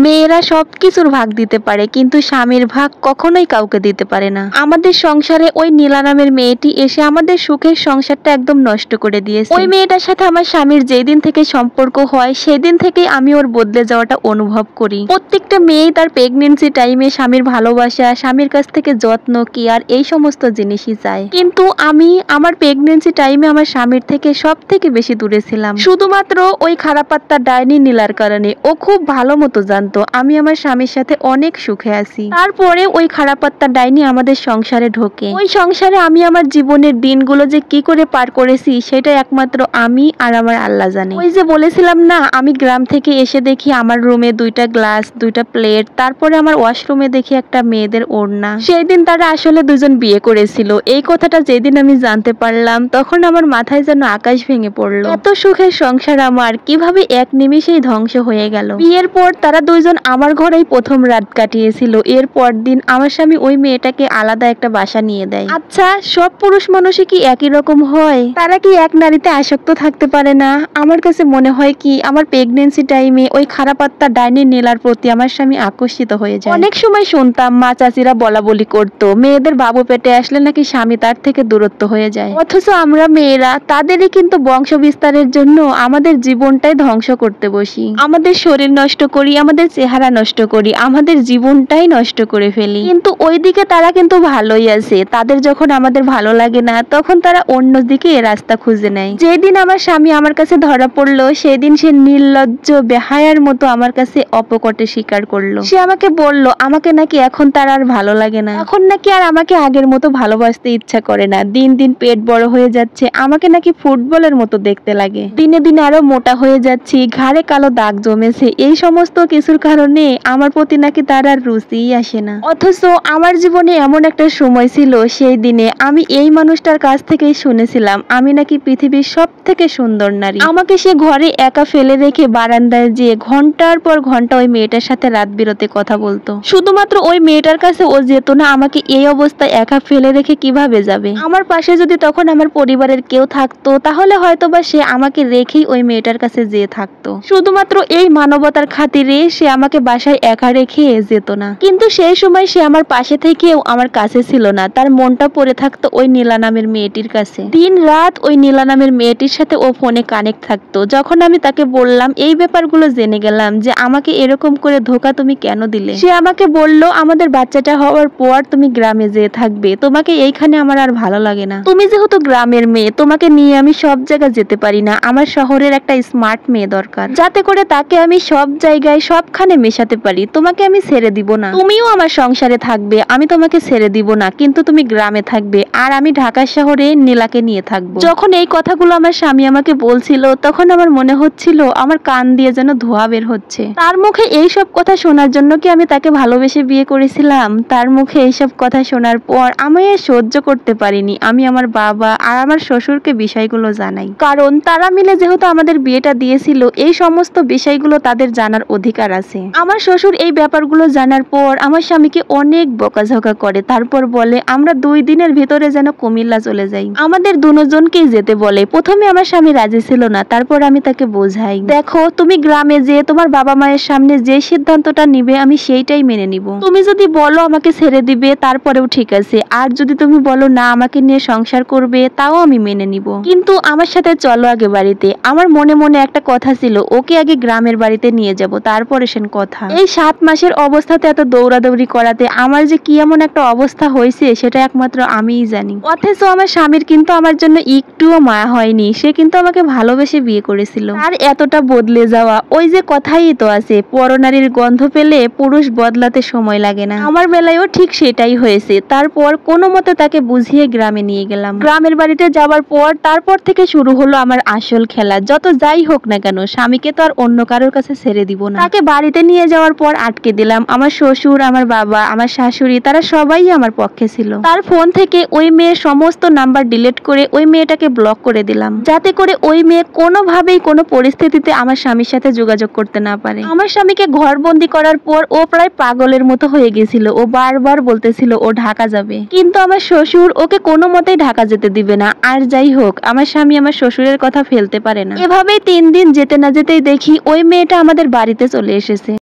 মেয়েরা সবকিছুর ভাগ দিতে পারে, কিন্তু স্বামীর ভাগ কখনোই কাউকে দিতে পারে না। আমাদের সংসারে ওই নীলা নামের মেয়েটি এসে আমাদের সুখের সংসারটা একদম নষ্ট করে দিয়েছে। ওই মেয়েটার সাথে আমার স্বামীর যেই দিন থেকে সম্পর্ক হয় সেদিন থেকেই আমি ওর বদলে যাওয়াটা অনুভব করি। প্রত্যেকটা মেয়েই তার প্রেগনেন্সি টাইমে স্বামীর ভালোবাসা, স্বামীর কাছ থেকে যত্ন, কেয়ার, এই সমস্ত জিনিসই চায়। কিন্তু আমি আমার প্রেগনেন্সি টাইমে আমার স্বামীর থেকে সব থেকে বেশি দূরে ছিলাম, শুধুমাত্র ওই খারাপ আত্মার ডাইনি নীলার কারণে। ও খুব ভালো মতো জানতো আমি আমার স্বামীর সাথে অনেক সুখে আছি। তারপরে ওই খারাপ আত্মার ডাইনি আমাদের সংসারে ঢোকে। ওই সংসারে আমি আমার জীবনের দিনগুলো যে কি করে পার করেছি সেটা একমাত্র আমি আর আমার আল্লাহ জানে। ওই যে বলেছিলাম না, আমি গ্রাম থেকে এসে দেখি আমার রুমে 2টা গ্লাস, 2টা প্লেট, তারপরে আমার ওয়াশরুমে দেখি একটা মেয়েদের ওড়না। সেই দিন তারা আসলে দুজন বিয়ে করেছিল। এই কথাটা যেদিন আমি জানতে পারলাম তখন আমার মাথায় যেন আকাশ ভেঙে পড়লো। এত সুখের সংসার আমার কিভাবে এক নিমিষেই ধ্বংস হয়ে গেল। বিয়ের পর তারা দুইজন আমার ঘরেই প্রথম রাত কাটিয়েছিল। এর পর দিন আমার স্বামী ওই মেয়েটাকে আলাদা একটা বাসা নিয়ে দেয়। আচ্ছা, সব পুরুষ মানুষই কি একই রকম হয়? তারা কি এক নারীতে আসক্ত থাকতে পারে না? আমার কাছে মনে হয় কি আমার প্রেগনেন্সি টাইমে ওই খারাপ আত্মা ডাইনি নীলার প্রতি আমার স্বামী আকর্ষিত হয়ে যায়। অনেক সময় শুনতাম মা চাচিরা বলা বলি করতো মেয়েদের বাবু পেটে আসলে নাকি স্বামী তার থেকে দূরত্ব হয়ে যায়। অথচ আমরা মেয়েরা তাদেরই কিন্তু বংশ বিস্তারের জন্য আমাদের জীবনটাই ধ্বংস করতে বসি। আমাদের শরীর নষ্ট করি, আমাদের চেহারা নষ্ট করি, আমাদের জীবনটাই নষ্ট করে ফেলি। কিন্তু ওইদিকে তারা কিন্তু ভালোই আছে। তাদের যখন আমাদের ভালো লাগে না তখন তারা অন্যদিকে রাস্তা খুঁজে নেয়। যেদিন আমার স্বামী আমার কাছে ধরা পড়লো সেদিন সে নির্লজ্জ বেহায়ার মতো আমার কাছে অপকটে স্বীকার করলো। সে আমাকে বলল আমাকে নাকি এখন তার আর ভালো লাগে না, এখন নাকি আর আমাকে আগের মতো ভালোবাসতে ইচ্ছা করে না। দিন দিন পেট বড় হয়ে যাচ্ছে, আমাকে নাকি ফুটবলের মতো দেখতে লাগে। দিনে দিনে আরো মোটা হয়ে যাচ্ছি, ঘাড়ে কালো দাগ জমেছে। এই সমস্ত কিছুর কারণে আমার প্রতি নাকি তার আর রুচিই আসে না। অথচ আমার জীবনে এমন একটা সময় ছিল, সেই দিনে আমি এই মানুষটার কাছ থেকেই শুনেছিলাম আমি নাকি পৃথিবীর সব থেকে সুন্দর নারী। আমাকে সে ঘরে একা ফেলে রেখে বারান্দায় যেয়ে ঘন্টার পর ঘন্টা ওই মেয়েটার সাথে রাত বিরতে কথা বলতো। শুধুমাত্র ওই মেয়েটার কাছে ও যেত না, আমাকে এই অবস্থায় একা ফেলে রেখে কিভাবে যাবে? আমার পাশে যদি তখন আমার পরিবারের কেউ থাকতো তাহলে হয়তোবা সে আমাকে রেখেই ওই মেয়েটার কাছে যেয়ে থাকতো। শুধুমাত্র এই মানবতার খাতিরে সে আমাকে বাসায় একা রেখে যেত না। কিন্তু সেই সময় সে আমার পাশে থেকেও আমার কাছে ছিল না, তার মনটা পড়ে থাকতো ওই নীলা নামের মেয়েটির কাছে। দিন রাত ওই নীলা নামের মেয়েটির সাথে ও ফোনে কানেক্ট থাকতো। যখন আমি তাকে বললাম এই ব্যাপারগুলো জেনে গেলাম যে আমাকে এরকম করে ধোকা তুমি কেন দিলে, সে আমাকে বলল আমাদের বাচ্চাটা হওয়ার পর তুমি গ্রামে যেয়ে থাকবে, তোমাকে এইখানে আমার আর ভালো লাগে না। তুমি যেহেতু গ্রামের মেয়ে, তোমাকে নিয়ে আমি সব জায়গায় যেতে পারি না। আমার শহরের একটা স্মার্ট মেয়ে দরকার, যাতে করে তাকে আমি সব জায়গায় সবখানে মেশাতে পারি। তোমাকে আমি ছেড়ে দিব না, তুমিও আমার সংসারে থাকবে, আমি তোমাকে ছেড়ে দিব না, কিন্তু তুমি গ্রামে থাকবে আর আমি ঢাকা শহরে নীলাকে নিয়ে থাকবো। যখন এই কথাগুলো আমার স্বামী আমাকে বলছিল তখন আমার মনে হচ্ছিল আমার কান দিয়ে যেন ধোঁয়া বের হচ্ছে। তার মুখে এইসব কথা শোনার জন্য কি আমি তাকে ভালোবেসে বিয়ে করেছিলাম? তার মুখে এইসব কথা শোনার পর আমি সহ্য করতে পারিনি। আমি আমার বাবা আর আমার শ্বশুরকে বিষয়গুলো জানাই, কারণ তারা মিলে যেহেতু আমাদের বিয়েটা দিয়েছিল এই সমস্ত বিষয়গুলো তাদের জানার অধিকার আছে। আমার শ্বশুর এই ব্যাপারগুলো জানার পর আমার স্বামীকে অনেক বকাঝকা করে, তারপর বলে আমরা 2 দিনের ভিতরে যেন কুমিল্লা চলে যাই। আমাদের দুজনকেই যেতে বলে। প্রথমে আমার স্বামী রাজি ছিল না, তারপর আমি তাকে বোঝাই দেখো তুমি গ্রামে যে তোমার বাবা মায়ের সামনে যে সিদ্ধান্তটা নিবে আমি সেইটাই মেনে নিব। তুমি যদি বলো আমাকে ছেড়ে দিবে তারপরেও ঠিক আছে, আর যদি তুমি বলো না আমাকে নিয়ে সংসার করবে তাও আমি মেনে নিব, কিন্তু আমার সাথে চলো আগে বাড়িতে। আমার মনে মনে একটা কথা ছিল ওকে আগে গ্রামের বাড়িতে নিয়ে যাব তারপরে সেন কথা। এই 7 মাসের অবস্থাতে এত দৌড়াদৌড়ি করাতে আমার যে কি এমন একটা অবস্থা হয়েছে সেটা একমাত্র আমিই জানি। অথচ আমার স্বামীর কিন্তু আমার জন্য একটুও মায়া হয়নি, সে কিন্তু আমাকে ভালোবেসে বিয়ে করেছিল। আর এতটা বদলে যাওয়া, ওই যে কথাই তো আছে পরনারীর গন্ধ পেলে পুরুষ বদলাতে সময় লাগে না। আমার বেলায়ও ঠিক সেটাই হয়েছে। তারপর কোনো মতে তাকে বুঝিয়ে গ্রামে নিয়ে গেলাম। গ্রামের বাড়িতে যাওয়ার পর তারপর থেকে শুরু হলো আমার আসল খেলা। যত যাই হোক না কেন স্বামীকে তো আর অন্য কারোর কাছে ছেড়ে দিব না। তাকে বাড়িতে নিয়ে যাওয়ার পর আটকে দিলাম। আমার শ্বশুর, আমার বাবা, আমার শাশুড়ি তারা সবাই আমার পক্ষে ছিল। তার ফোন থেকে ওই মেয়ের সমস্ত নাম্বার ডিলিট করে ওই মেয়েটাকে ব্লক করে দিলাম, যাতে করে ওই মেয়ে কোনোভাবেই কোনো পরিস্থিতিতে আমার স্বামীর সাথে যোগাযোগ করতে না পারে। আমার স্বামীকে ঘরবন্দি করার পর ও প্রায় পাগলের মতো হয়ে গেছিল। ও বারবার বলতেছিল ও ঢাকা যাবে, কিন্তু আমার শ্বশুর ওকে কোনো মতেই ঢাকা যেতে দিবে না। আর যাই হোক আমার স্বামী আমার শ্বশুরের কথা ফেলতে পারে না। এভাবেই 3 দিন যেতে না যেতেই দেখি ওই মেয়েটা আমাদের বাড়িতে চলে এসেছে।